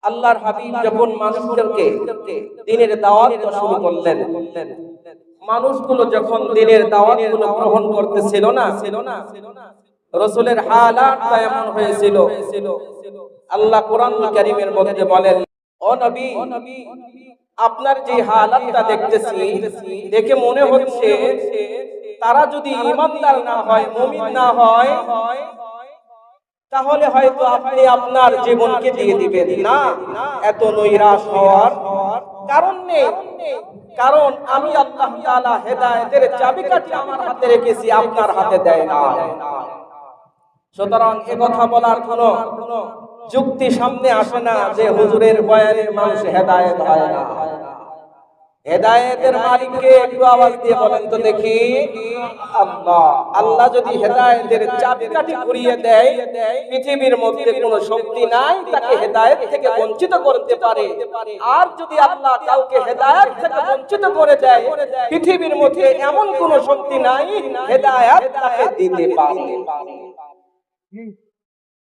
আল্লাহর হাবিব যখন মানুষদেরকে দ্বীনের দাওয়াত শুরু করলেন, মানুষগুলো যখন দ্বীনের দাওয়াতগুলো গ্রহণ করতেছিল না, রাসূলের হালাতটা এমন হয়েছিল। আল্লাহ কোরআনুল কারীমের মধ্যে বলেন, ও নবী, আপনার যে হালাতটা দেখতেছি, দেখে মনে হচ্ছে তারা যদি ঈমানদার না হয়, মুমিন না হয়, তাহলে হয়তো আপনি আপনার জীবনকে দিয়ে দিবেন না। এত নৈরাশ হওয়ার কারণ নেই, কারণ আমি আল্লাহ তাআলা হেদায়েতের চাবিকাঠি আমার হাতে রেখেছি, আপনার হাতে দেয় না। সুতরাং এ কথা বলার কোনো যুক্তি সামনে আসে না যে হুজুরের বয়ানে মানুষ হেদায়েত হয় না। হেদায়েতের মালিককে একটু আওয়াজ দিয়ে বলেন তো দেখি, আল্লাহ। আল্লাহ যদি হেদায়েতের চাবিকাঠি ঘুরিয়ে দেয়, পৃথিবীর মধ্যে কোনো শক্তি নাই তাকে হেদায়েত থেকে বঞ্চিত করতে পারে। আর যদি আল্লাহ কাউকে হেদায়েত থেকে বঞ্চিত করে দেয়, পৃথিবীর মধ্যে এমন কোনো শক্তি নাই হেদায়েত তাকে দিতে পারে।